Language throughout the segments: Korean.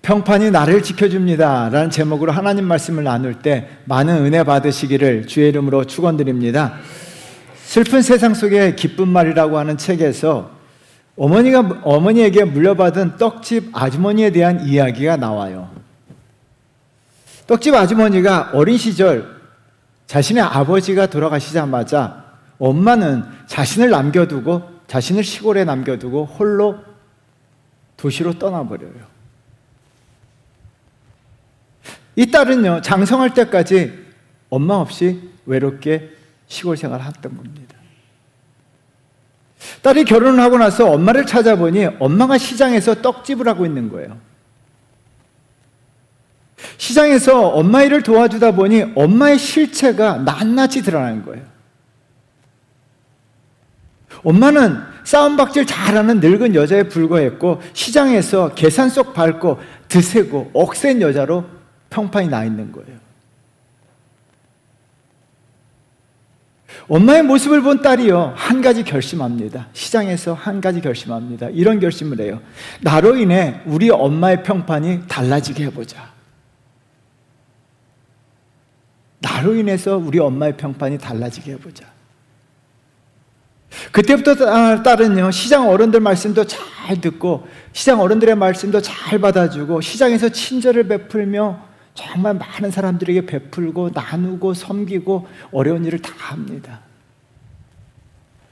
평판이 나를 지켜줍니다 라는 제목으로 하나님 말씀을 나눌 때 많은 은혜 받으시기를 주의 이름으로 축원드립니다. 슬픈 세상 속에 기쁜 말이라고 하는 책에서 어머니에게 물려받은 떡집 아주머니에 대한 이야기가 나와요. 떡집 아주머니가 어린 시절 자신의 아버지가 돌아가시자마자 엄마는 자신을 시골에 남겨두고 홀로 도시로 떠나버려요. 이 딸은요, 장성할 때까지 엄마 없이 외롭게 시골 생활을 했던 겁니다. 딸이 결혼을 하고 나서 엄마를 찾아보니 엄마가 시장에서 떡집을 하고 있는 거예요. 시장에서 엄마 일을 도와주다 보니 엄마의 실체가 낱낱이 드러나는 거예요. 엄마는 싸움박질 잘하는 늙은 여자에 불과했고 시장에서 계산 속 밟고 드세고 억센 여자로 평판이 나 있는 거예요. 엄마의 모습을 본 딸이요, 한 가지 결심합니다. 시장에서 한 가지 결심합니다. 이런 결심을 해요. 나로 인해 우리 엄마의 평판이 달라지게 해보자. 나로 인해서 우리 엄마의 평판이 달라지게 해보자. 그때부터 딸은요, 시장 어른들 말씀도 잘 듣고 시장 어른들의 말씀도 잘 받아주고 시장에서 친절을 베풀며 정말 많은 사람들에게 베풀고 나누고 섬기고 어려운 일을 다 합니다.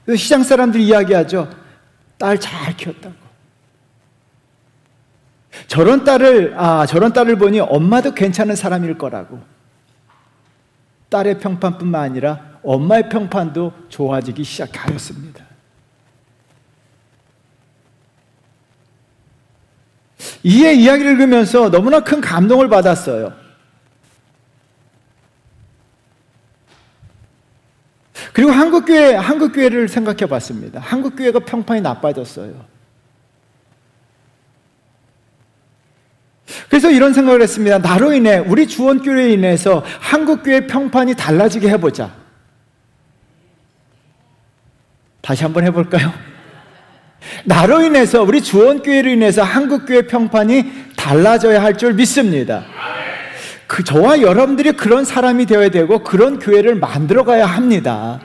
그래서 시장 사람들이 이야기하죠. 딸 잘 키웠다고. 저런 딸을 보니 엄마도 괜찮은 사람일 거라고. 딸의 평판뿐만 아니라 엄마의 평판도 좋아지기 시작하였습니다. 이의 이야기를 읽으면서 너무나 큰 감동을 받았어요. 그리고 한국교회를 생각해 봤습니다. 한국교회가 평판이 나빠졌어요. 그래서 이런 생각을 했습니다. 나로 인해 우리 주원교회에 인해서 한국교회 평판이 달라지게 해보자. 다시 한번 해볼까요? 나로 인해서 우리 주원교회로 인해서 한국교회 평판이 달라져야 할 줄 믿습니다. 저와 여러분들이 그런 사람이 되어야 되고 그런 교회를 만들어 가야 합니다.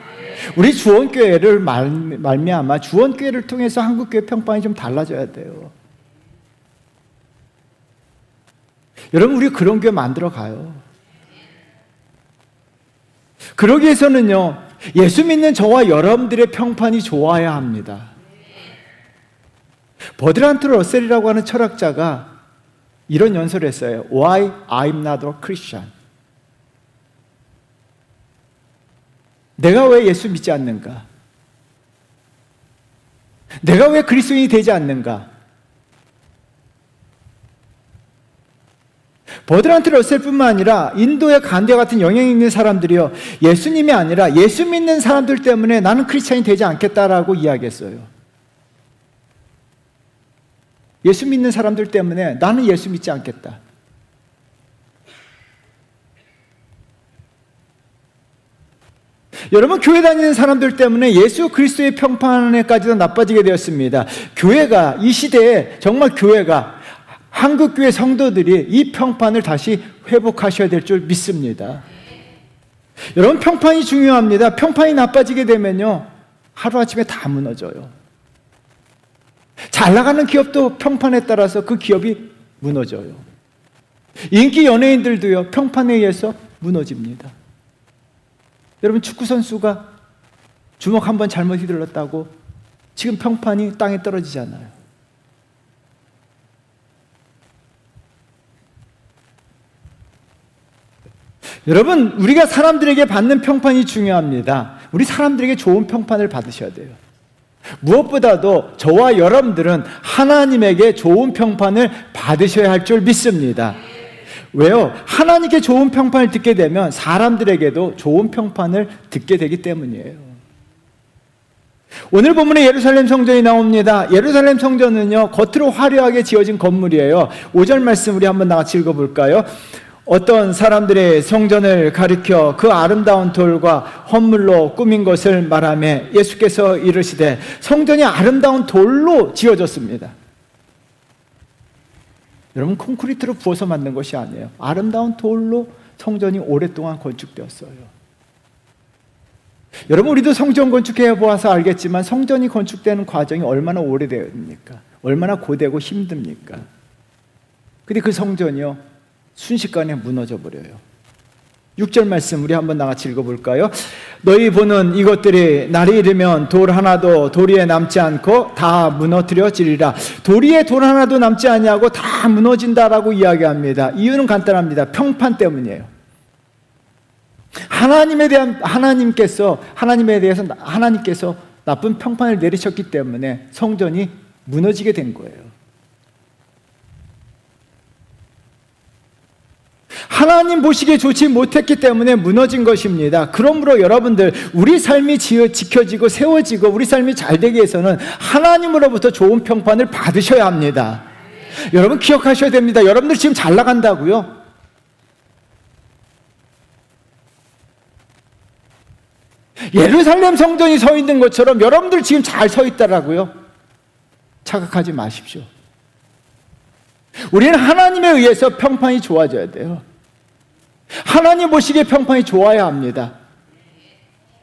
우리 주원교회를 말미암아 주원교회를 통해서 한국교회 평판이 좀 달라져야 돼요. 여러분, 우리 그런 교회 만들어 가요. 그러기 위해서는요, 예수 믿는 저와 여러분들의 평판이 좋아야 합니다. 버드란트 러셀이라고 하는 철학자가 이런 연설을 했어요. Why I'm not a Christian? 내가 왜 예수 믿지 않는가? 내가 왜 그리스도인이 되지 않는가? 버드란트 러셀뿐만 아니라 인도의 간디와 같은 영향 있는 사람들이요, 예수님이 아니라 예수 믿는 사람들 때문에 나는 크리스찬이 되지 않겠다라고 이야기했어요. 예수 믿는 사람들 때문에 나는 예수 믿지 않겠다. 여러분, 교회 다니는 사람들 때문에 예수 그리스도의 평판에까지도 나빠지게 되었습니다. 교회가, 이 시대에 정말 교회가, 한국교회 성도들이 이 평판을 다시 회복하셔야 될 줄 믿습니다. 여러분, 평판이 중요합니다. 평판이 나빠지게 되면요, 하루아침에 다 무너져요. 잘 나가는 기업도 평판에 따라서 그 기업이 무너져요. 인기 연예인들도요, 평판에 의해서 무너집니다. 여러분, 축구선수가 주먹 한번 잘못 휘둘렀다고 지금 평판이 땅에 떨어지잖아요. 여러분, 우리가 사람들에게 받는 평판이 중요합니다. 우리 사람들에게 좋은 평판을 받으셔야 돼요. 무엇보다도 저와 여러분들은 하나님에게 좋은 평판을 받으셔야 할 줄 믿습니다. 왜요? 하나님께 좋은 평판을 듣게 되면 사람들에게도 좋은 평판을 듣게 되기 때문이에요. 오늘 본문에 예루살렘 성전이 나옵니다. 예루살렘 성전은요, 겉으로 화려하게 지어진 건물이에요. 5절 말씀 우리 한번 같이 읽어볼까요? 어떤 사람들의 성전을 가리켜 그 아름다운 돌과 헌물로 꾸민 것을 말하며 예수께서 이르시되, 성전이 아름다운 돌로 지어졌습니다. 여러분, 콘크리트로 부어서 만든 것이 아니에요. 아름다운 돌로 성전이 오랫동안 건축되었어요. 여러분, 우리도 성전 건축해 보아서 알겠지만 성전이 건축되는 과정이 얼마나 오래됩니까? 얼마나 고되고 힘듭니까? 근데 그 성전이요, 순식간에 무너져 버려요. 6절 말씀 우리 한번 나같이 읽어볼까요? 너희 보는 이것들이 날이 이르면 돌 하나도 도리에 남지 않고 다 무너뜨려지리라. 도리에 돌 하나도 남지 아니하고 다 무너진다라고 이야기합니다. 이유는 간단합니다. 평판 때문이에요. 하나님께서 나쁜 평판을 내리셨기 때문에 성전이 무너지게 된 거예요. 하나님 보시기에 좋지 못했기 때문에 무너진 것입니다. 그러므로 여러분들, 우리 삶이 지켜지고 세워지고 우리 삶이 잘 되기 위해서는 하나님으로부터 좋은 평판을 받으셔야 합니다. 여러분, 기억하셔야 됩니다. 여러분들 지금 잘 나간다고요? 예루살렘 성전이 서 있는 것처럼 여러분들 지금 잘 서 있다라고요? 착각하지 마십시오. 우리는 하나님에 의해서 평판이 좋아져야 돼요. 하나님 보시기에 평판이 좋아야 합니다.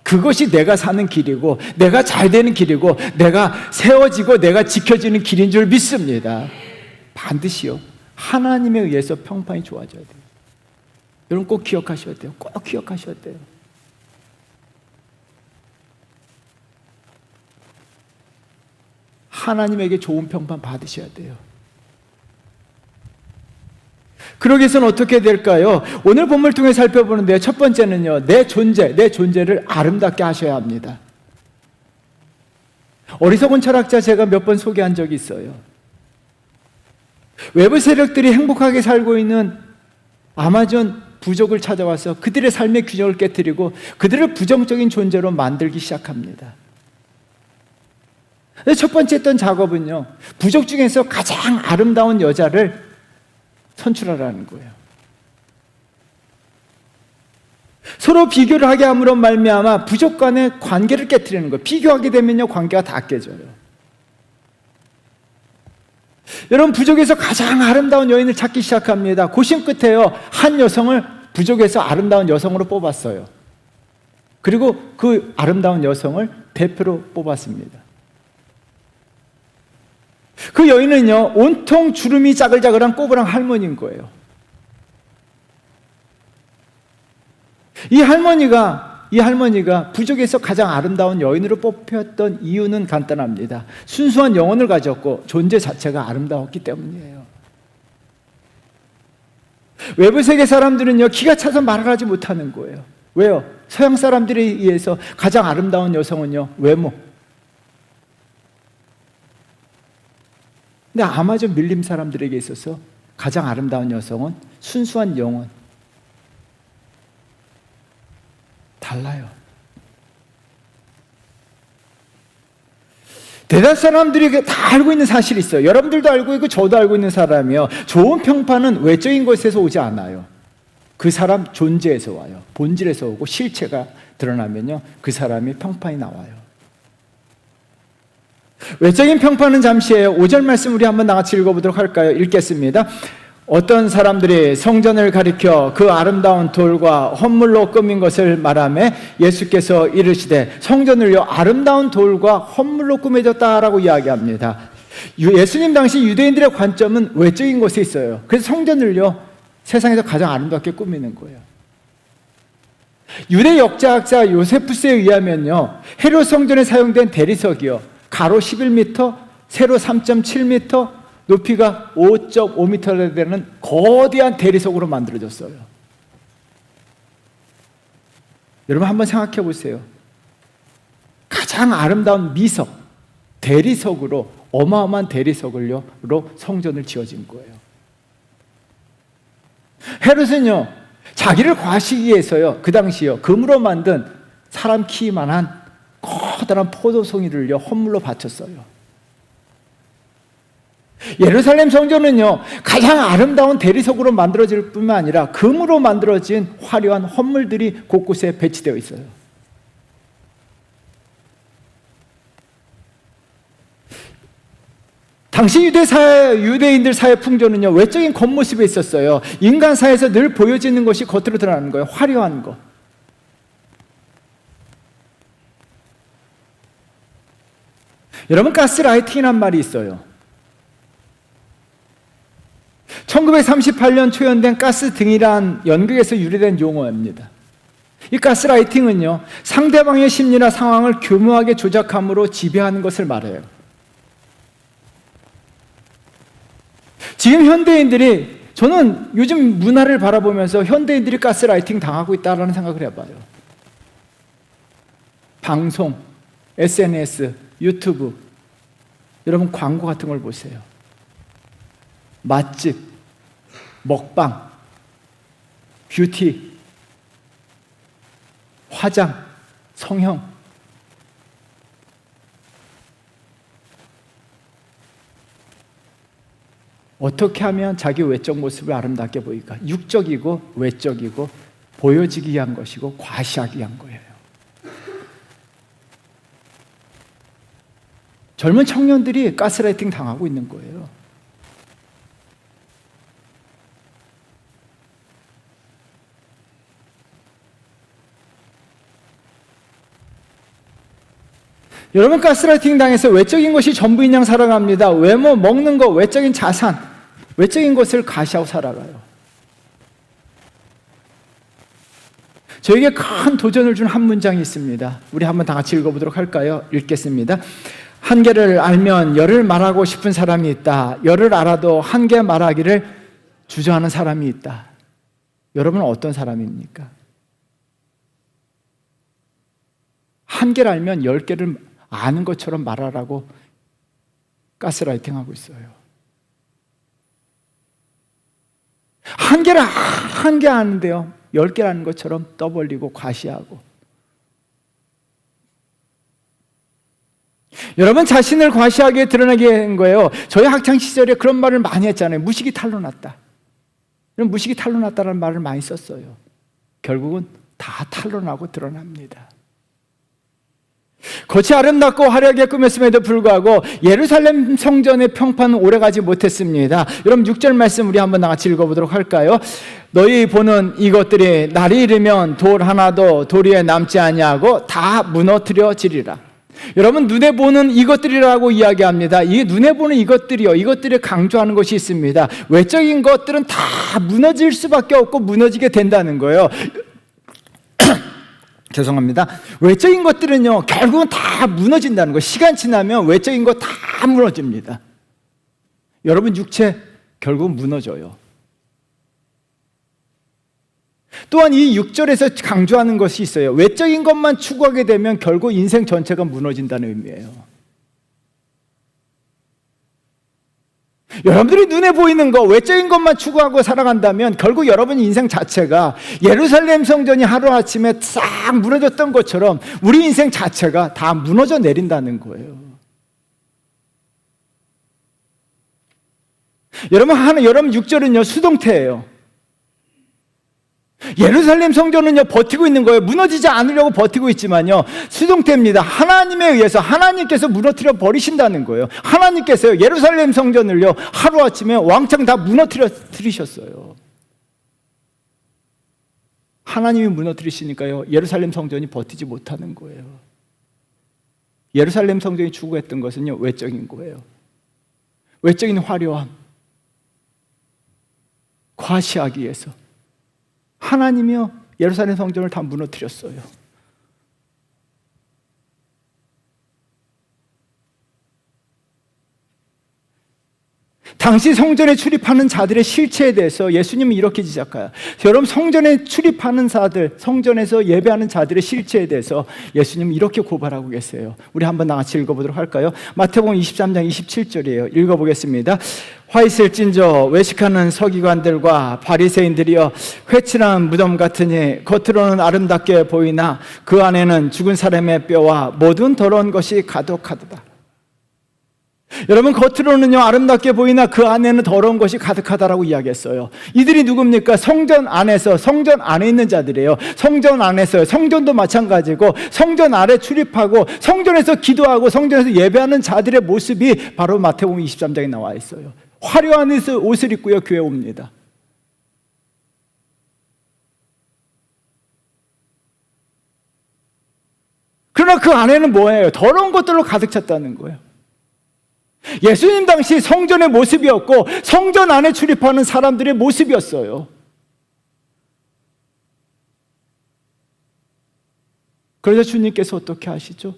그것이 내가 사는 길이고 내가 잘 되는 길이고 내가 세워지고 내가 지켜지는 길인 줄 믿습니다. 반드시요, 하나님에 의해서 평판이 좋아져야 돼요. 여러분, 꼭 기억하셔야 돼요. 꼭 기억하셔야 돼요. 하나님에게 좋은 평판 받으셔야 돼요. 그러기 위해서는 어떻게 될까요? 오늘 본문을 통해 살펴보는데 첫 번째는요, 내 존재를 아름답게 하셔야 합니다. 어리석은 철학자 제가 몇 번 소개한 적이 있어요. 외부 세력들이 행복하게 살고 있는 아마존 부족을 찾아와서 그들의 삶의 균형을 깨뜨리고 그들을 부정적인 존재로 만들기 시작합니다. 첫 번째 했던 작업은요, 부족 중에서 가장 아름다운 여자를 선출하라는 거예요. 서로 비교를 하게 함으로 말미암아 부족 간의 관계를 깨뜨리는 거예요. 비교하게 되면요, 관계가 다 깨져요. 여러분, 부족에서 가장 아름다운 여인을 찾기 시작합니다. 고심 끝에요, 한 여성을 부족에서 아름다운 여성으로 뽑았어요. 그리고 그 아름다운 여성을 대표로 뽑았습니다. 그 여인은요, 온통 주름이 짜글짜글한 꼬부랑 할머니인 거예요. 이 할머니가 부족에서 가장 아름다운 여인으로 뽑혔던 이유는 간단합니다. 순수한 영혼을 가졌고 존재 자체가 아름다웠기 때문이에요. 외부 세계 사람들은요, 기가 차서 말을 하지 못하는 거예요. 왜요? 서양 사람들에 의해서 가장 아름다운 여성은요, 외모. 근데 아마존 밀림 사람들에게 있어서 가장 아름다운 여성은 순수한 영혼. 달라요. 대다수 사람들이 다 알고 있는 사실이 있어요. 여러분들도 알고 있고 저도 알고 있는 사람이요, 좋은 평판은 외적인 것에서 오지 않아요. 그 사람 존재에서 와요. 본질에서 오고 실체가 드러나면요, 그 사람이 평판이 나와요. 외적인 평판은 잠시예요. 5절 말씀 우리 한번 나같이 읽어보도록 할까요? 읽겠습니다. 어떤 사람들이 성전을 가리켜 그 아름다운 돌과 헌물로 꾸민 것을 말하며 예수께서 이르시되 성전을요, 아름다운 돌과 헌물로 꾸며졌다라고 이야기합니다. 예수님 당시 유대인들의 관점은 외적인 것에 있어요. 그래서 성전을요, 세상에서 가장 아름답게 꾸미는 거예요. 유대 역사학자 요세푸스에 의하면요, 헤롯 성전에 사용된 대리석이요, 가로 11m, 세로 3.7m, 높이가 5.5m나 되는 거대한 대리석으로 만들어졌어요. 여러분, 한번 생각해 보세요. 가장 아름다운 미석, 대리석으로, 어마어마한 대리석으로 성전을 지어진 거예요. 헤롯은요, 자기를 과시기 위해서요, 그 당시요, 금으로 만든 사람 키만한 커다란 포도송이를요, 헌물로 바쳤어요. 예루살렘 성전은요, 가장 아름다운 대리석으로 만들어질 뿐만 아니라 금으로 만들어진 화려한 헌물들이 곳곳에 배치되어 있어요. 당시 유대인들 사회 풍조는요, 외적인 겉모습에 있었어요. 인간 사회에서 늘 보여지는 것이 겉으로 드러나는 거예요. 화려한 거. 여러분, 가스라이팅이란 말이 있어요. 1938년 초연된 가스등이란 연극에서 유래된 용어입니다. 이 가스라이팅은요, 상대방의 심리나 상황을 교묘하게 조작함으로 지배하는 것을 말해요. 지금 현대인들이, 저는 요즘 문화를 바라보면서 현대인들이 가스라이팅 당하고 있다는 생각을 해봐요. 방송, SNS, 유튜브, 여러분 광고 같은 걸 보세요. 맛집, 먹방, 뷰티, 화장, 성형. 어떻게 하면 자기 외적 모습을 아름답게 보일까? 육적이고 외적이고 보여지기 위한 것이고 과시하기 위한 거예요. 젊은 청년들이 가스라이팅 당하고 있는 거예요. 여러분, 가스라이팅 당해서 외적인 것이 전부인 양 살아갑니다. 외모, 먹는 것, 외적인 자산, 외적인 것을 가시하고 살아가요. 저에게 큰 도전을 준 한 문장이 있습니다. 우리 한번 다 같이 읽어보도록 할까요? 읽겠습니다. 한계를 알면 열을 말하고 싶은 사람이 있다. 열을 알아도 한계 말하기를 주저하는 사람이 있다. 여러분은 어떤 사람입니까? 한계를 알면 10개를 아는 것처럼 말하라고 가스라이팅하고 있어요. 한계 아는데요, 10개 아는 것처럼 떠벌리고 과시하고. 여러분, 자신을 과시하게 드러나게 한 거예요. 저희 학창시절에 그런 말을 많이 했잖아요. 무식이 탄로 났다. 이런 무식이 탄로 났다는 말을 많이 썼어요. 결국은 다 탄로 나고 드러납니다. 겉이 아름답고 화려하게 꾸몄음에도 불구하고 예루살렘 성전의 평판은 오래가지 못했습니다. 여러분, 6절 말씀 우리 한번 같이 읽어보도록 할까요? 너희 보는 이것들이 날이 이르면 돌 하나도 돌 위에 남지 아니하고 다 무너뜨려지리라. 여러분, 눈에 보는 이것들이라고 이야기합니다. 이 눈에 보는 이것들이요, 이것들을 강조하는 것이 있습니다. 외적인 것들은 다 무너질 수밖에 없고 무너지게 된다는 거예요. 죄송합니다. 외적인 것들은요, 결국은 다 무너진다는 거예요. 시간 지나면 외적인 거 다 무너집니다. 여러분, 육체 결국은 무너져요. 또한 이 6절에서 강조하는 것이 있어요. 외적인 것만 추구하게 되면 결국 인생 전체가 무너진다는 의미예요. 여러분들이 눈에 보이는 것, 외적인 것만 추구하고 살아간다면 결국 여러분 인생 자체가 예루살렘 성전이 하루아침에 싹 무너졌던 것처럼 우리 인생 자체가 다 무너져 내린다는 거예요. 여러분 6절은요, 수동태예요. 예루살렘 성전은요, 버티고 있는 거예요. 무너지지 않으려고 버티고 있지만요, 수동태입니다. 하나님에 의해서 하나님께서 무너뜨려 버리신다는 거예요. 하나님께서요, 예루살렘 성전을요, 하루아침에 왕창 다 무너뜨리셨어요. 하나님이 무너뜨리시니까요, 예루살렘 성전이 버티지 못하는 거예요. 예루살렘 성전이 추구했던 것은요, 외적인 거예요. 외적인 화려함, 과시하기 위해서 하나님이요, 예루살렘 성전을 다 무너뜨렸어요. 당시 성전에 출입하는 자들의 실체에 대해서 예수님은 이렇게 지적해요. 여러분, 성전에 출입하는 자들, 성전에서 예배하는 자들의 실체에 대해서 예수님은 이렇게 고발하고 계세요. 우리 한번 같이 읽어보도록 할까요? 마태복음 23장 27절이에요. 읽어보겠습니다. 화 있을진저 외식하는 서기관들과 바리새인들이여, 회칠한 무덤 같으니 겉으로는 아름답게 보이나 그 안에는 죽은 사람의 뼈와 모든 더러운 것이 가득하도다. 여러분, 겉으로는요 아름답게 보이나 그 안에는 더러운 것이 가득하다라고 이야기했어요. 이들이 누굽니까? 성전 안에서, 성전 안에 있는 자들이에요. 성전 안에서요. 성전도 마찬가지고 성전 안에 출입하고 성전에서 기도하고 성전에서 예배하는 자들의 모습이 바로 마태복음 23장에 나와 있어요. 화려한 옷을 입고요 교회에 옵니다. 그러나 그 안에는 뭐예요? 더러운 것들로 가득 찼다는 거예요. 예수님 당시 성전의 모습이었고 성전 안에 출입하는 사람들의 모습이었어요. 그래서 주님께서 어떻게 하시죠?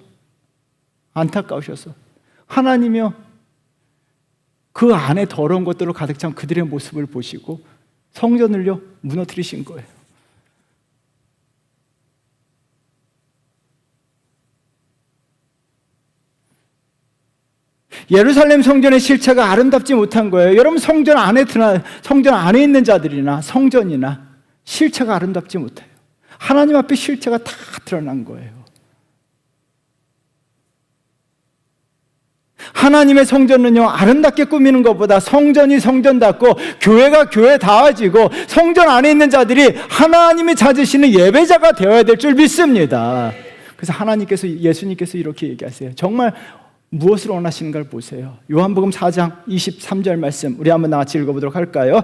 안타까우셔서 하나님이요 그 안에 더러운 것들로 가득 찬 그들의 모습을 보시고 성전을요 무너뜨리신 거예요. 예루살렘 성전의 실체가 아름답지 못한 거예요. 여러분, 성전 안에 있는 자들이나 성전이나 실체가 아름답지 못해요. 하나님 앞에 실체가 다 드러난 거예요. 하나님의 성전은요 아름답게 꾸미는 것보다 성전이 성전답고 교회가 교회다워지고 성전 안에 있는 자들이 하나님이 찾으시는 예배자가 되어야 될 줄 믿습니다. 그래서 예수님께서 이렇게 얘기하세요. 정말 무엇을 원하시는가를 보세요. 요한복음 4장 23절 말씀 우리 한번 같이 읽어보도록 할까요?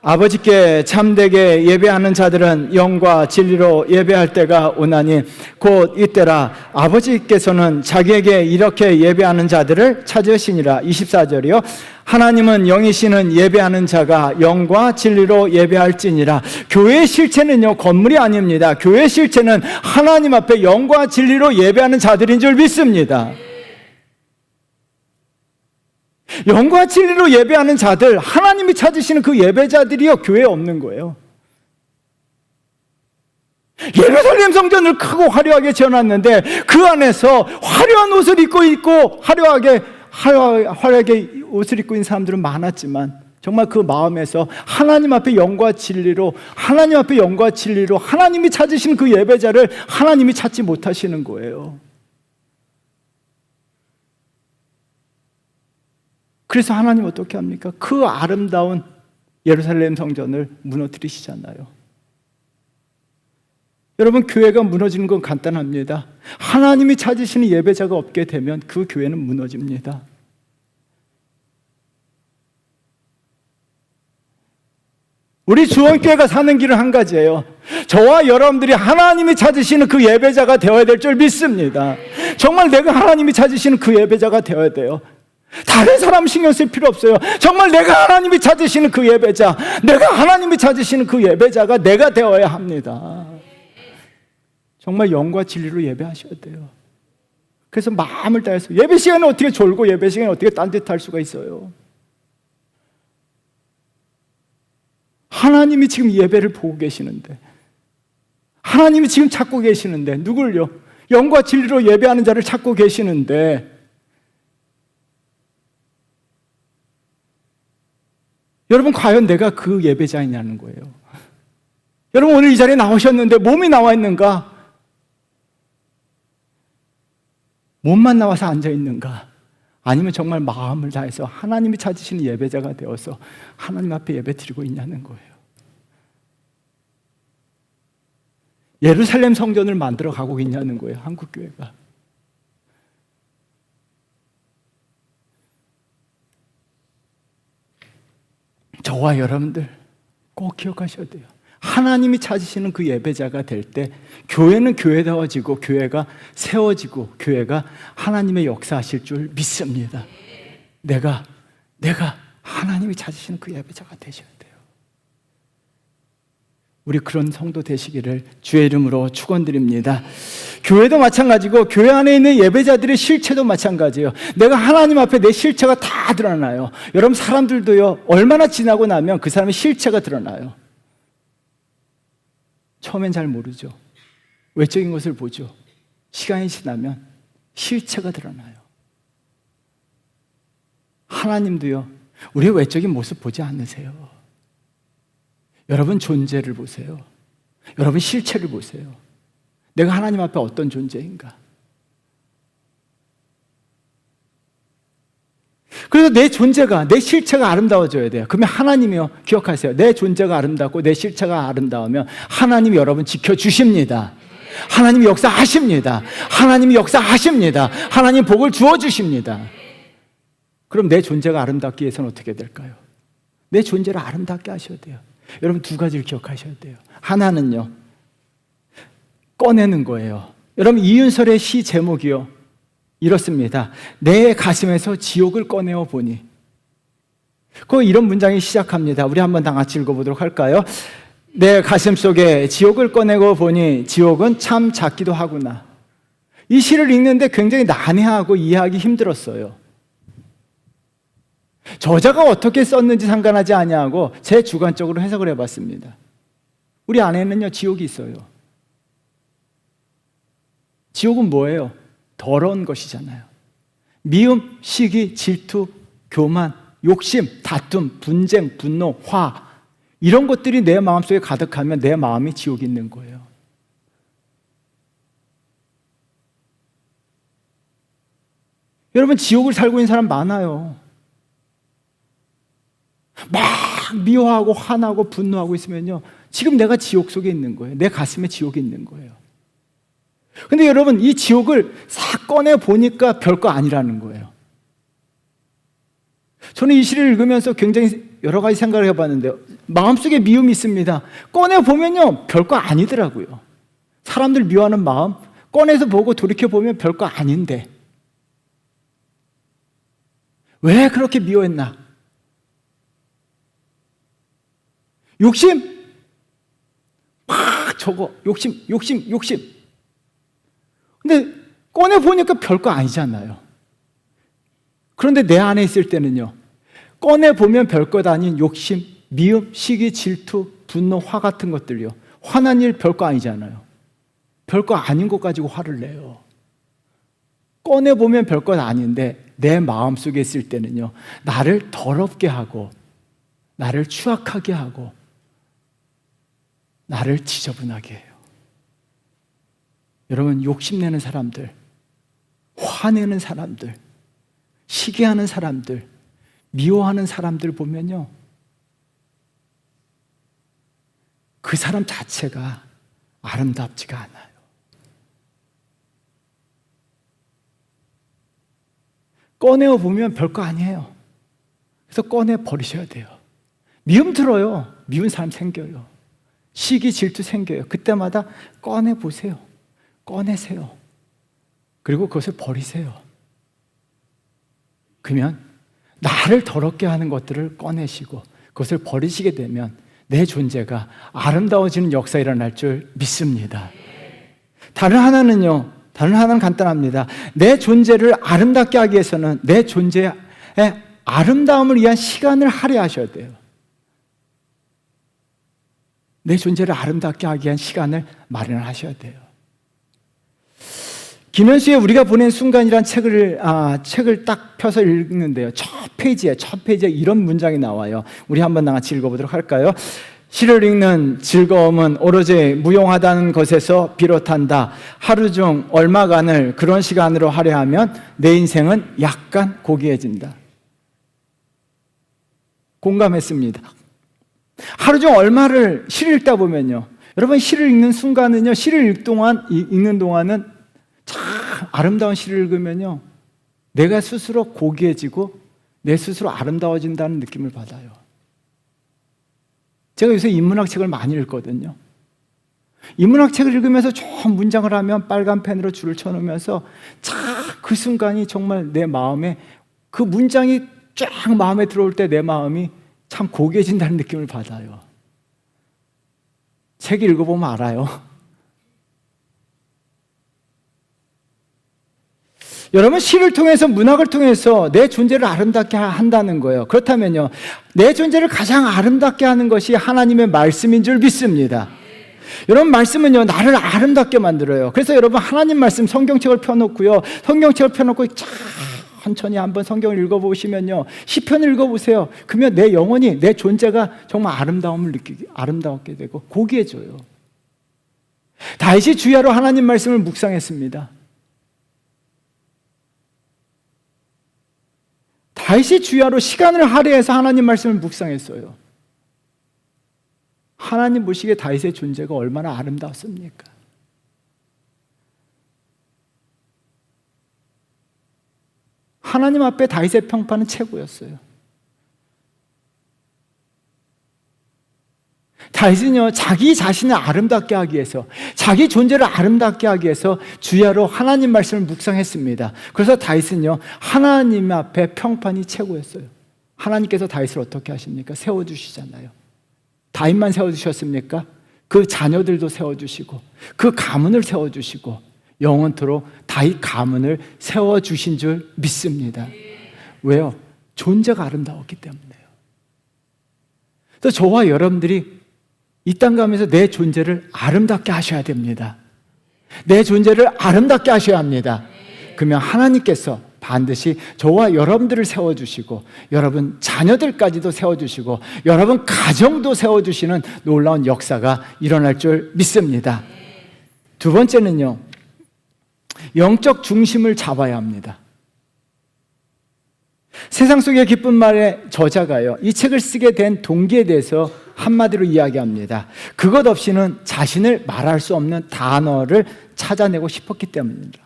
아버지께 참되게 예배하는 자들은 영과 진리로 예배할 때가 오나니 곧 이때라. 아버지께서는 자기에게 이렇게 예배하는 자들을 찾으시니라. 24절이요. 하나님은 영이시는 예배하는 자가 영과 진리로 예배할지니라. 교회의 실체는요 건물이 아닙니다. 교회의 실체는 하나님 앞에 영과 진리로 예배하는 자들인 줄 믿습니다. 영과 진리로 예배하는 자들, 하나님이 찾으시는 그 예배자들이요 교회에 없는 거예요. 예루살렘 성전을 크고 화려하게 지어놨는데 그 안에서 화려한 옷을 입고 있고 화려하게 옷을 입고 있는 사람들은 많았지만 정말 그 마음에서 하나님 앞에 영과 진리로 하나님이 찾으시는 그 예배자를 하나님이 찾지 못하시는 거예요. 그래서 하나님 어떻게 합니까? 그 아름다운 예루살렘 성전을 무너뜨리시잖아요. 여러분, 교회가 무너지는 건 간단합니다. 하나님이 찾으시는 예배자가 없게 되면 그 교회는 무너집니다. 우리 주원교회가 사는 길은 한 가지예요. 저와 여러분들이 하나님이 찾으시는 그 예배자가 되어야 될 줄 믿습니다. 정말 내가 하나님이 찾으시는 그 예배자가 되어야 돼요. 다른 사람 신경 쓸 필요 없어요. 정말 내가 하나님이 찾으시는 그 예배자, 내가 하나님이 찾으시는 그 예배자가 내가 되어야 합니다. 정말 영과 진리로 예배하셔야 돼요. 그래서 마음을 다해서 예배 시간에 어떻게 졸고 예배 시간에 어떻게 딴짓할 수가 있어요? 하나님이 지금 예배를 보고 계시는데, 하나님이 지금 찾고 계시는데, 누굴요? 영과 진리로 예배하는 자를 찾고 계시는데, 여러분, 과연 내가 그 예배자이냐는 거예요. 여러분, 오늘 이 자리에 나오셨는데 몸이 나와 있는가? 몸만 나와서 앉아 있는가? 아니면 정말 마음을 다해서 하나님이 찾으시는 예배자가 되어서 하나님 앞에 예배 드리고 있냐는 거예요. 예루살렘 성전을 만들어 가고 있냐는 거예요, 한국교회가. 저와 여러분들 꼭 기억하셔야 돼요. 하나님이 찾으시는 그 예배자가 될 때 교회는 교회다워지고 교회가 세워지고 교회가 하나님의 역사하실 줄 믿습니다. 내가 하나님이 찾으시는 그 예배자가 되셔야 돼요. 우리 그런 성도 되시기를 주의 이름으로 축원드립니다. 교회도 마찬가지고 교회 안에 있는 예배자들의 실체도 마찬가지예요. 내가 하나님 앞에 내 실체가 다 드러나요. 여러분, 사람들도요 얼마나 지나고 나면 그 사람의 실체가 드러나요. 처음엔 잘 모르죠. 외적인 것을 보죠. 시간이 지나면 실체가 드러나요. 하나님도요 우리의 외적인 모습 보지 않으세요. 여러분 존재를 보세요. 여러분 실체를 보세요. 내가 하나님 앞에 어떤 존재인가? 그래서 내 존재가, 내 실체가 아름다워져야 돼요. 그러면 하나님이요, 기억하세요. 내 존재가 아름답고 내 실체가 아름다우면 하나님이 여러분 지켜주십니다. 하나님이 역사하십니다. 하나님이 역사하십니다. 하나님 복을 주어주십니다. 그럼 내 존재가 아름답기 위해서는 어떻게 될까요? 내 존재를 아름답게 하셔야 돼요. 여러분 두 가지를 기억하셔야 돼요. 하나는요, 꺼내는 거예요. 여러분 이윤설의 시 제목이요, 이렇습니다. 내 가슴에서 지옥을 꺼내어 보니. 이런 문장이 시작합니다. 우리 한번 다 같이 읽어보도록 할까요? 내 가슴 속에 지옥을 꺼내고 보니 지옥은 참 작기도 하구나. 이 시를 읽는데 굉장히 난해하고 이해하기 힘들었어요. 저자가 어떻게 썼는지 상관하지 아니하고 제 주관적으로 해석을 해봤습니다. 우리 안에는요, 지옥이 있어요. 지옥은 뭐예요? 더러운 것이잖아요. 미움, 시기, 질투, 교만, 욕심, 다툼, 분쟁, 분노, 화, 이런 것들이 내 마음속에 가득하면 내 마음이 지옥이 있는 거예요. 여러분 지옥을 살고 있는 사람 많아요. 막 미워하고 화나고 분노하고 있으면요, 지금 내가 지옥 속에 있는 거예요. 내 가슴에 지옥이 있는 거예요. 근데 여러분 이 지옥을 싹 꺼내 보니까 별거 아니라는 거예요. 저는 이 시를 읽으면서 굉장히 여러 가지 생각을 해봤는데요, 마음속에 미움이 있습니다. 꺼내보면요, 별거 아니더라고요. 사람들 미워하는 마음 꺼내서 보고 돌이켜보면 별거 아닌데 왜 그렇게 미워했나? 욕심! 막 저거 욕심. 근데 꺼내보니까 별거 아니잖아요. 그런데 내 안에 있을 때는요, 꺼내보면 별것 아닌 욕심, 미움, 시기, 질투, 분노, 화 같은 것들요, 화난 일 별거 아니잖아요. 별거 아닌 것 가지고 화를 내요. 꺼내보면 별것 아닌데 내 마음속에 있을 때는요, 나를 더럽게 하고 나를 추악하게 하고 나를 지저분하게 해요. 여러분 욕심내는 사람들, 화내는 사람들, 시기하는 사람들, 미워하는 사람들 보면요, 그 사람 자체가 아름답지가 않아요. 꺼내어 보면 별거 아니에요. 그래서 꺼내 버리셔야 돼요. 미움 들어요. 미운 사람 생겨요. 시기, 질투 생겨요. 그때마다 꺼내 보세요. 꺼내세요. 그리고 그것을 버리세요. 그러면 나를 더럽게 하는 것들을 꺼내시고 그것을 버리시게 되면 내 존재가 아름다워지는 역사가 일어날 줄 믿습니다. 다른 하나는 간단합니다. 내 존재를 아름답게 하기 위해서는 내 존재의 아름다움을 위한 시간을 할애하셔야 돼요. 내 존재를 아름답게 하기 위한 시간을 마련하셔야 돼요. 김현수의 우리가 보낸 순간이란 책을 딱 펴서 읽는데요, 첫 페이지에 이런 문장이 나와요. 우리 한번 같이 읽어보도록 할까요? 시를 읽는 즐거움은 오로지 무용하다는 것에서 비롯한다. 하루 중 얼마간을 그런 시간으로 할애하면 내 인생은 약간 고귀해진다. 공감했습니다. 하루 중 얼마를 시를 읽다 보면요, 여러분 시를 읽는 순간은요, 시를 읽는 동안은 참 아름다운 시를 읽으면요, 내가 스스로 고귀해지고 내 스스로 아름다워진다는 느낌을 받아요. 제가 요새 인문학 책을 많이 읽거든요. 인문학 책을 읽으면서 좋은 문장을 하면 빨간 펜으로 줄을 쳐놓으면서 그 순간이 정말 내 마음에, 그 문장이 쫙 마음에 들어올 때 내 마음이 참 고귀해진다는 느낌을 받아요. 책 읽어보면 알아요. 여러분 시를 통해서, 문학을 통해서 내 존재를 아름답게 한다는 거예요. 그렇다면요, 내 존재를 가장 아름답게 하는 것이 하나님의 말씀인 줄 믿습니다. 여러분 말씀은요, 나를 아름답게 만들어요. 그래서 여러분 하나님 말씀 성경책을 펴놓고요, 성경책을 펴놓고 천천히 한번 성경을 읽어보시면요, 시편을 읽어보세요. 그러면 내 영혼이, 내 존재가 정말 아름답게 되고 고귀해져요. 다윗이 주야로 하나님 말씀을 묵상했습니다. 다윗이 주야로 시간을 할애해서 하나님 말씀을 묵상했어요. 하나님 보시기에 다윗의 존재가 얼마나 아름다웠습니까? 하나님 앞에 다윗의 평판은 최고였어요. 다윗은요, 자기 자신을 아름답게 하기 위해서, 자기 존재를 아름답게 하기 위해서 주야로 하나님 말씀을 묵상했습니다. 그래서 다윗은요, 하나님 앞에 평판이 최고였어요. 하나님께서 다윗을 어떻게 하십니까? 세워주시잖아요. 다윗만 세워주셨습니까? 그 자녀들도 세워주시고, 그 가문을 세워주시고, 영원토록 다윗 가문을 세워주신 줄 믿습니다. 왜요? 존재가 아름다웠기 때문에요. 또 저와 여러분들이 이 땅 가면서 내 존재를 아름답게 하셔야 됩니다. 내 존재를 아름답게 하셔야 합니다. 그러면 하나님께서 반드시 저와 여러분들을 세워주시고, 여러분 자녀들까지도 세워주시고, 여러분 가정도 세워주시는 놀라운 역사가 일어날 줄 믿습니다. 두 번째는요, 영적 중심을 잡아야 합니다. 세상 속의 기쁜 말의 저자가요, 이 책을 쓰게 된 동기에 대해서 한마디로 이야기합니다. 그것 없이는 자신을 말할 수 없는 단어를 찾아내고 싶었기 때문입니다.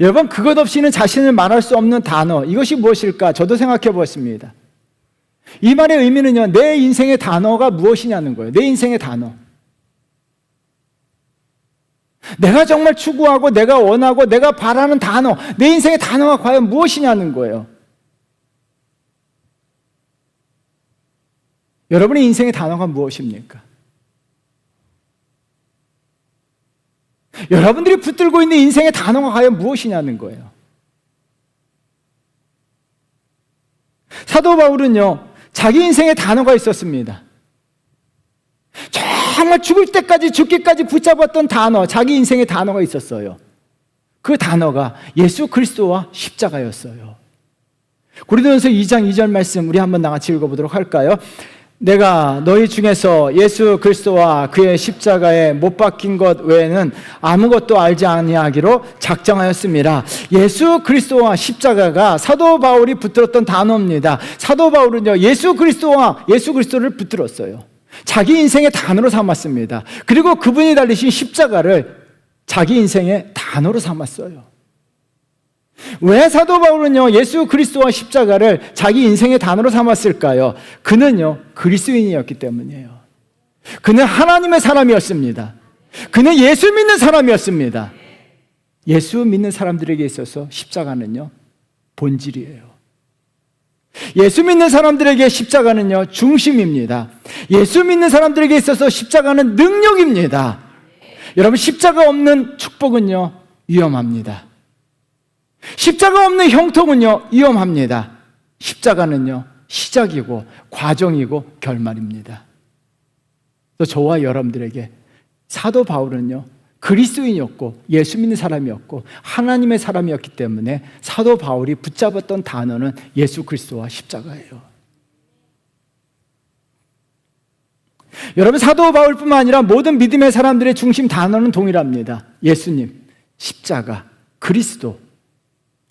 여러분, 그것 없이는 자신을 말할 수 없는 단어, 이것이 무엇일까? 저도 생각해 보았습니다. 이 말의 의미는요, 내 인생의 단어가 무엇이냐는 거예요. 내 인생의 단어. 내가 정말 추구하고 내가 원하고 내가 바라는 단어, 내 인생의 단어가 과연 무엇이냐는 거예요. 여러분의 인생의 단어가 무엇입니까? 여러분들이 붙들고 있는 인생의 단어가 과연 무엇이냐는 거예요. 사도 바울은요, 자기 인생의 단어가 있었습니다. 정말 죽을 때까지, 죽기까지 붙잡았던 단어, 자기 인생의 단어가 있었어요. 그 단어가 예수 그리스도와 십자가였어요. 고린도전서 2장 2절 말씀 우리 한번 나같이 읽어보도록 할까요? 내가 너희 중에서 예수 그리스도와 그의 십자가에 못 박힌 것 외에는 아무것도 알지 아니하기로 작정하였습니다. 예수 그리스도와 십자가가 사도 바울이 붙들었던 단어입니다. 사도 바울은요, 예수 그리스도를 붙들었어요. 자기 인생의 단어로 삼았습니다. 그리고 그분이 달리신 십자가를 자기 인생의 단어로 삼았어요. 왜 사도 바울은요, 예수 그리스도와 십자가를 자기 인생의 단어로 삼았을까요? 그는요, 그리스도인이었기 때문이에요. 그는 하나님의 사람이었습니다. 그는 예수 믿는 사람이었습니다. 예수 믿는 사람들에게 있어서 십자가는요, 본질이에요. 예수 믿는 사람들에게 십자가는요, 중심입니다. 예수 믿는 사람들에게 있어서 십자가는 능력입니다. 여러분, 십자가 없는 축복은요, 위험합니다. 십자가 없는 형통은요, 위험합니다. 십자가는요, 시작이고 과정이고 결말입니다. 또 저와 여러분들에게 사도 바울은요, 그리스도인이었고 예수 믿는 사람이었고 하나님의 사람이었기 때문에 사도 바울이 붙잡았던 단어는 예수 그리스도와 십자가예요. 여러분, 사도 바울뿐만 아니라 모든 믿음의 사람들의 중심 단어는 동일합니다. 예수님, 십자가, 그리스도,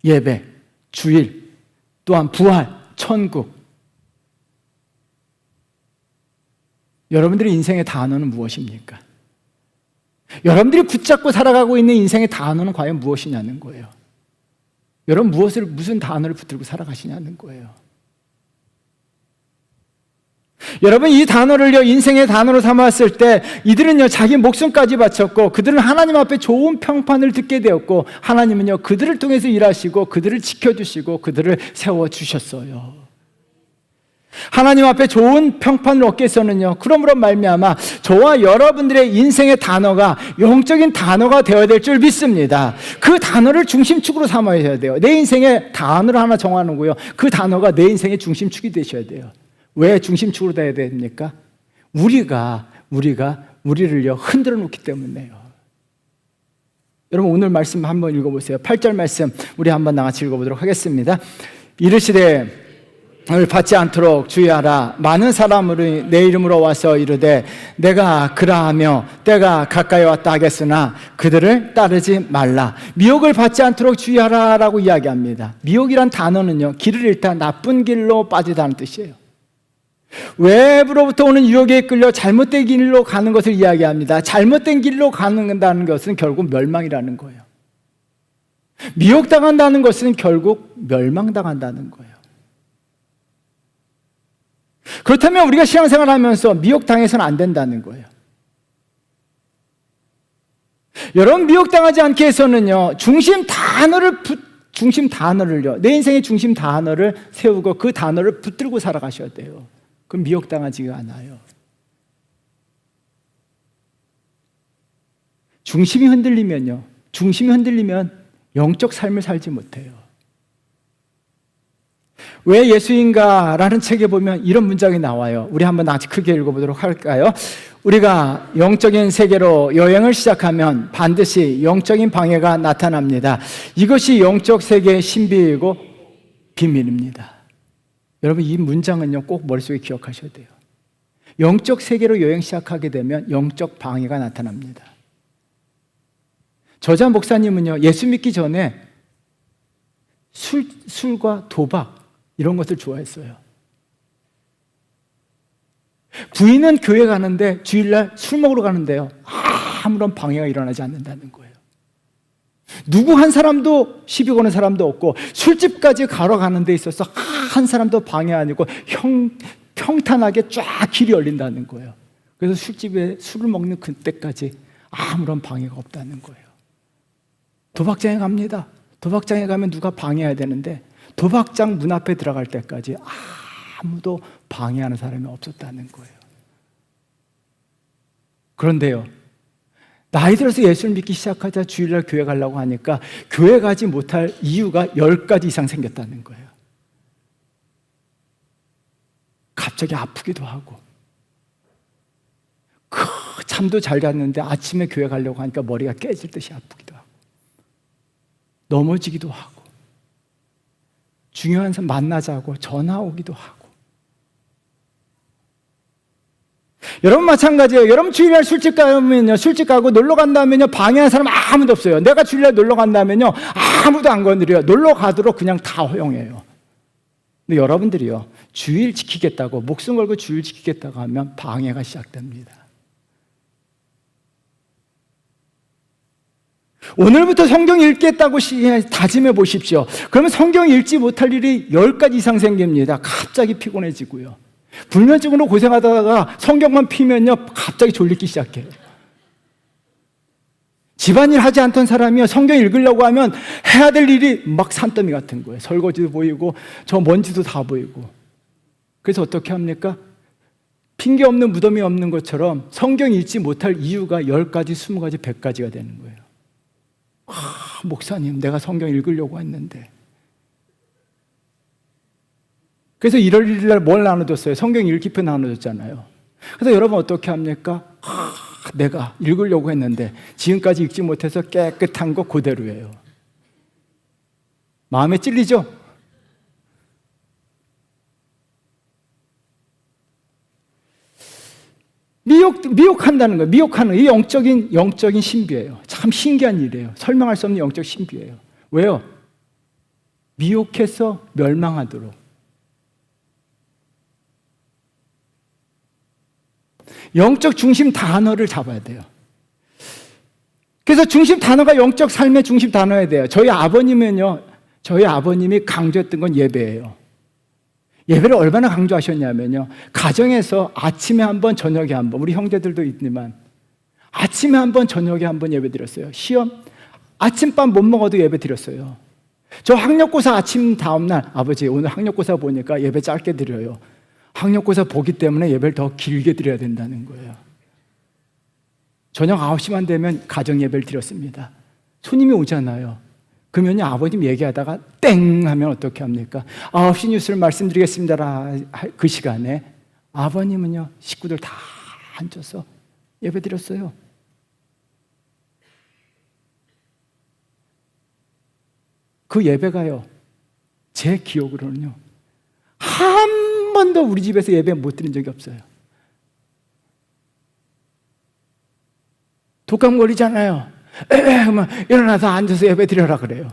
예배, 주일, 또한 부활, 천국. 여러분들의 인생의 단어는 무엇입니까? 여러분들이 붙잡고 살아가고 있는 인생의 단어는 과연 무엇이냐는 거예요. 여러분, 무슨 단어를 붙들고 살아가시냐는 거예요. 여러분, 이 단어를요, 인생의 단어로 삼았을 때 이들은요, 자기 목숨까지 바쳤고 그들은 하나님 앞에 좋은 평판을 듣게 되었고 하나님은요, 그들을 통해서 일하시고 그들을 지켜주시고 그들을 세워주셨어요. 하나님 앞에 좋은 평판을 얻기 위해서는요, 그러므로 말미암아 저와 여러분들의 인생의 단어가 영적인 단어가 되어야 될 줄 믿습니다. 그 단어를 중심축으로 삼아야 돼요. 내 인생의 단어를 하나 정하는고요, 그 단어가 내 인생의 중심축이 되셔야 돼요. 왜 중심축으로 돼야 됩니까? 우리가 우리를요, 흔들어 놓기 때문에요. 여러분, 오늘 말씀 한번 읽어보세요. 8절 말씀 우리 한번 나같이 읽어보도록 하겠습니다. 이르시되 받지 않도록 주의하라. 많은 사람으로 내 이름으로 와서 이르되 내가 그라하며 때가 가까이 왔다 하겠으나 그들을 따르지 말라. 미혹을 받지 않도록 주의하라라고 이야기합니다. 미혹이란 단어는요, 길을 잃다, 나쁜 길로 빠지다는 뜻이에요. 외부로부터 오는 유혹에 끌려 잘못된 길로 가는 것을 이야기합니다. 잘못된 길로 가는다는 것은 결국 멸망이라는 거예요. 미혹당한다는 것은 결국 멸망당한다는 거예요. 그렇다면 우리가 신앙생활 하면서 미혹당해서는 안 된다는 거예요. 여러분, 미혹당하지 않게 해서는요, 중심 단어를요, 내 인생의 중심 단어를 세우고 그 단어를 붙들고 살아가셔야 돼요. 그럼 미혹당하지가 않아요. 중심이 흔들리면 영적 삶을 살지 못해요. 왜 예수인가? 라는 책에 보면 이런 문장이 나와요. 우리 한번 아주 크게 읽어보도록 할까요? 우리가 영적인 세계로 여행을 시작하면 반드시 영적인 방해가 나타납니다. 이것이 영적 세계의 신비이고 비밀입니다. 여러분, 이 문장은요, 꼭 머릿속에 기억하셔야 돼요. 영적 세계로 여행 시작하게 되면 영적 방해가 나타납니다. 저자 목사님은요, 예수 믿기 전에 술과 도박 이런 것을 좋아했어요. 부인은 교회 가는데 주일날 술 먹으러 가는데요, 아무런 방해가 일어나지 않는다는 거예요. 누구 한 사람도 시비 거는 사람도 없고, 술집까지 가러 가는 데 있어서 한 사람도 방해 아니고 평탄하게 쫙 길이 열린다는 거예요. 그래서 술집에 술을 먹는 그때까지 아무런 방해가 없다는 거예요. 도박장에 갑니다. 도박장에 가면 누가 방해해야 되는데 도박장 문 앞에 들어갈 때까지 아무도 방해하는 사람이 없었다는 거예요. 그런데요, 나이 들어서 예수를 믿기 시작하자 주일날 교회 가려고 하니까 교회 가지 못할 이유가 10가지 이상 생겼다는 거예요. 갑자기 아프기도 하고, 잠도 잘 잤는데 아침에 교회 가려고 하니까 머리가 깨질 듯이 아프기도 하고, 넘어지기도 하고, 중요한 사람 만나자고 전화 오기도 하고. 여러분 마찬가지예요. 여러분 주일날 술집 가고 놀러 간다면요, 방해하는 사람 아무도 없어요. 내가 주일날 놀러 간다면요, 아무도 안 건드려요. 놀러 가도록 그냥 다 허용해요. 근데 여러분들이요, 주일 지키겠다고, 목숨 걸고 주일 지키겠다고 하면 방해가 시작됩니다. 오늘부터 성경 읽겠다고 다짐해 보십시오. 그러면 성경 읽지 못할 일이 10가지 이상 생깁니다. 갑자기 피곤해지고요, 불면증으로 고생하다가 성경만 피면요, 갑자기 졸리기 시작해요. 집안일 하지 않던 사람이요, 성경 읽으려고 하면 해야 될 일이 막 산더미 같은 거예요. 설거지도 보이고 저 먼지도 다 보이고. 그래서 어떻게 합니까? 핑계 없는 무덤이 없는 것처럼 성경 읽지 못할 이유가 10가지, 20가지, 100가지가 되는 거예요. 목사님, 내가 성경 읽으려고 했는데. 그래서 1월 1일 날 뭘 나눠줬어요? 성경 읽기표 나눠줬잖아요. 그래서 여러분 어떻게 합니까? 내가 읽으려고 했는데 지금까지 읽지 못해서 깨끗한 거 그대로예요. 마음에 찔리죠? 미혹한다는 거예요. 미혹하는 이 영적인 신비예요. 참 신기한 일이에요. 설명할 수 없는 영적 신비예요. 왜요? 미혹해서 멸망하도록. 영적 중심 단어를 잡아야 돼요. 그래서 중심 단어가 영적 삶의 중심 단어여야 돼요. 저희 아버님이 강조했던 건 예배예요. 예배를 얼마나 강조하셨냐면요, 가정에서 아침에 한 번, 저녁에 한 번, 우리 형제들도 있지만 아침에 한 번, 저녁에 한 번 예배 드렸어요. 시험 아침밥 못 먹어도 예배 드렸어요. 저 학력고사 아침 다음날, 아버지 오늘 학력고사 보니까 예배 짧게 드려요. 학력고사 보기 때문에 예배를 더 길게 드려야 된다는 거예요. 저녁 9시만 되면 가정 예배를 드렸습니다. 손님이 오잖아요. 그러면 아버님 얘기하다가 땡 하면 어떻게 합니까? 9시 뉴스를 말씀드리겠습니다. 그 시간에 아버님은요, 식구들 다 앉아서 예배 드렸어요. 그 예배가요, 제 기억으로는요, 번도 우리 집에서 예배 못 드린 적이 없어요. 독감걸리잖아요. 그러면 일어나서 앉아서 예배 드려라 그래요.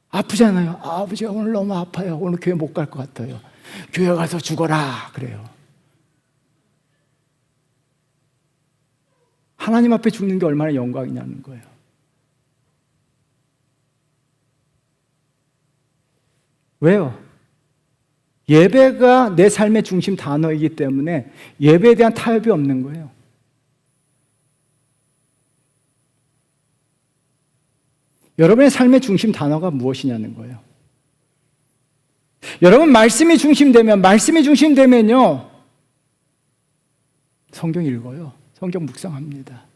아프잖아요. 아버지 오늘 너무 아파요. 오늘 교회 못 갈 것 같아요. 교회 가서 죽어라 그래요. 하나님 앞에 죽는 게 얼마나 영광이냐는 거예요. 왜요? 예배가 내 삶의 중심 단어이기 때문에 예배에 대한 타협이 없는 거예요. 여러분의 삶의 중심 단어가 무엇이냐는 거예요. 여러분 말씀이 중심되면요 성경 읽어요. 성경 묵상합니다.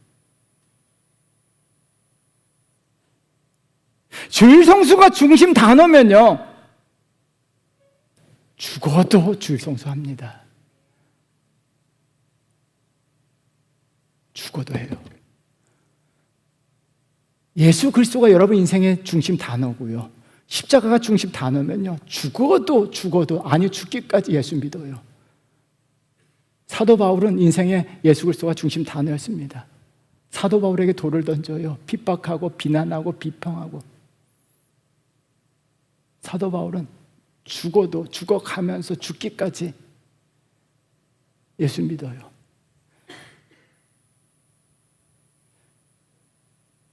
주일 성수가 중심 단어면요 죽어도 주일 성수합니다. 죽어도 해요. 예수 그리스도가 여러분 인생의 중심 단어고요. 십자가가 중심 단어면요 죽어도 아니 죽기까지 예수 믿어요. 사도 바울은 인생의 예수 그리스도가 중심 단어였습니다. 사도 바울에게 돌을 던져요. 핍박하고 비난하고 비평하고. 사도 바울은 죽어가면서 죽기까지 예수 믿어요.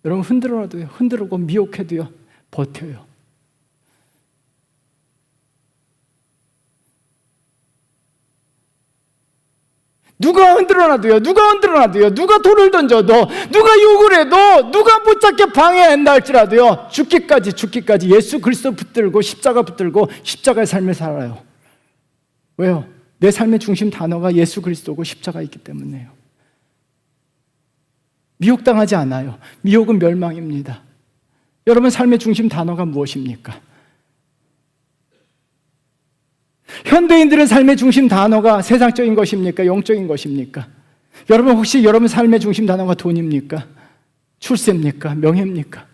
여러분 흔들고 미혹해도요 버텨요. 누가 흔들어놔도요, 누가 돌을 던져도, 누가 욕을 해도, 누가 못 잡게 방해한다 할지라도요, 죽기까지 예수 그리스도 붙들고 십자가 붙들고 십자가의 삶을 살아요. 왜요? 내 삶의 중심 단어가 예수 그리스도고 십자가 있기 때문에요. 미혹당하지 않아요. 미혹은 멸망입니다. 여러분 삶의 중심 단어가 무엇입니까? 현대인들은 삶의 중심 단어가 세상적인 것입니까? 영적인 것입니까? 여러분 혹시 여러분 삶의 중심 단어가 돈입니까? 출세입니까? 명예입니까?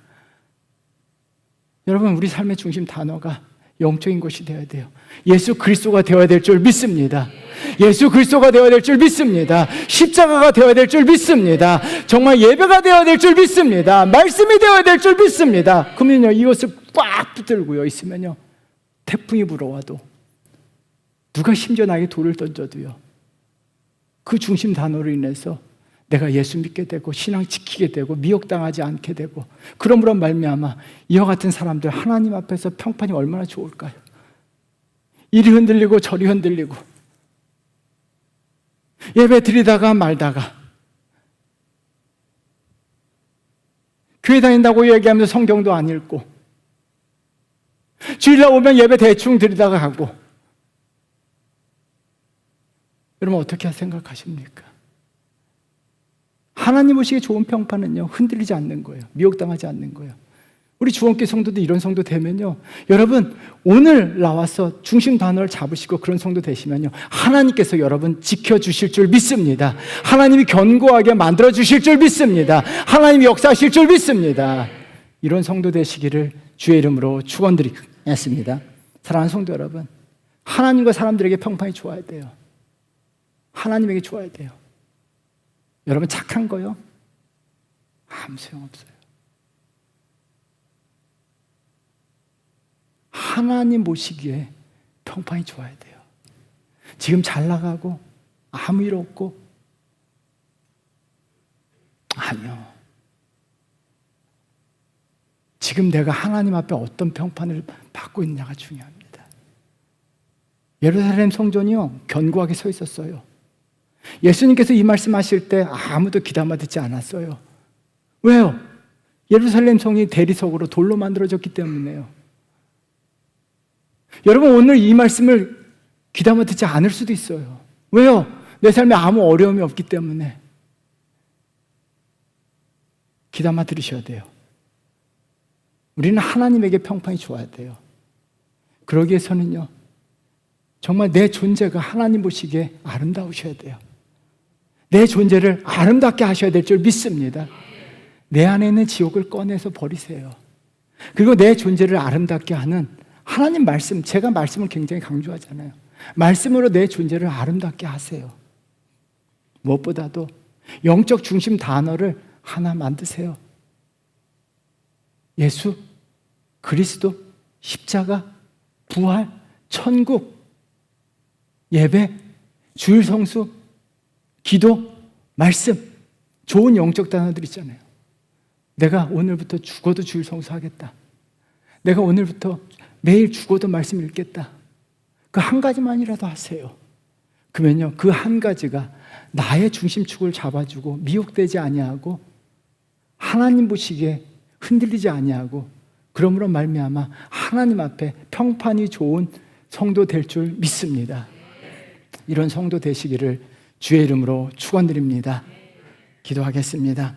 여러분 우리 삶의 중심 단어가 영적인 것이 되어야 돼요. 예수 그리스도가 되어야 될 줄 믿습니다. 예수 그리스도가 되어야 될 줄 믿습니다. 십자가가 되어야 될 줄 믿습니다. 정말 예배가 되어야 될 줄 믿습니다. 말씀이 되어야 될 줄 믿습니다. 그러면요 이것을 꽉 붙들고요 있으면요 태풍이 불어와도 누가 심지어 나에게 돌을 던져도요 그 중심 단어로 인해서 내가 예수 믿게 되고 신앙 지키게 되고 미혹당하지 않게 되고 그러므로 말미암아 이와 같은 사람들 하나님 앞에서 평판이 얼마나 좋을까요? 이리 흔들리고 저리 흔들리고 예배 드리다가 말다가 교회 다닌다고 얘기하면서 성경도 안 읽고 주일날 오면 예배 대충 드리다가 가고 여러분 어떻게 생각하십니까? 하나님 보시기에 좋은 평판은요 흔들리지 않는 거예요. 미혹당하지 않는 거예요. 우리 주원교 성도도 이런 성도 되면요 여러분 오늘 나와서 중심 단어를 잡으시고 그런 성도 되시면요 하나님께서 여러분 지켜주실 줄 믿습니다. 하나님이 견고하게 만들어주실 줄 믿습니다. 하나님이 역사하실 줄 믿습니다. 이런 성도 되시기를 주의 이름으로 축원드리겠습니다. 사랑하는 성도 여러분, 하나님과 사람들에게 평판이 좋아야 돼요. 하나님에게 좋아야 돼요. 여러분 착한 거요? 아무 소용없어요. 하나님 보시기에 평판이 좋아야 돼요. 지금 잘 나가고 아무 일 없고 아니요. 지금 내가 하나님 앞에 어떤 평판을 받고 있느냐가 중요합니다. 예루살렘 성전이요 견고하게 서 있었어요. 예수님께서 이 말씀하실 때 아무도 귀담아 듣지 않았어요. 왜요? 예루살렘 성이 대리석으로 돌로 만들어졌기 때문에요. 여러분 오늘 이 말씀을 귀담아 듣지 않을 수도 있어요. 왜요? 내 삶에 아무 어려움이 없기 때문에. 귀담아 들으셔야 돼요. 우리는 하나님에게 평판이 좋아야 돼요. 그러기 위해서는요 정말 내 존재가 하나님 보시기에 아름다우셔야 돼요. 내 존재를 아름답게 하셔야 될 줄 믿습니다. 내 안에 있는 지옥을 꺼내서 버리세요. 그리고 내 존재를 아름답게 하는 하나님 말씀, 제가 말씀을 굉장히 강조하잖아요. 말씀으로 내 존재를 아름답게 하세요. 무엇보다도 영적 중심 단어를 하나 만드세요. 예수, 그리스도, 십자가, 부활, 천국, 예배, 주일 성수, 기도, 말씀, 좋은 영적 단어들 있잖아요. 내가 오늘부터 죽어도 주일 성수하겠다. 내가 오늘부터 매일 죽어도 말씀 읽겠다. 그 한 가지만이라도 하세요. 그러면요, 그 한 가지가 나의 중심축을 잡아주고 미혹되지 아니하고 하나님 보시기에 흔들리지 아니하고, 그러므로 말미암아 하나님 앞에 평판이 좋은 성도 될 줄 믿습니다. 이런 성도 되시기를 주의 이름으로 축원드립니다. 기도하겠습니다.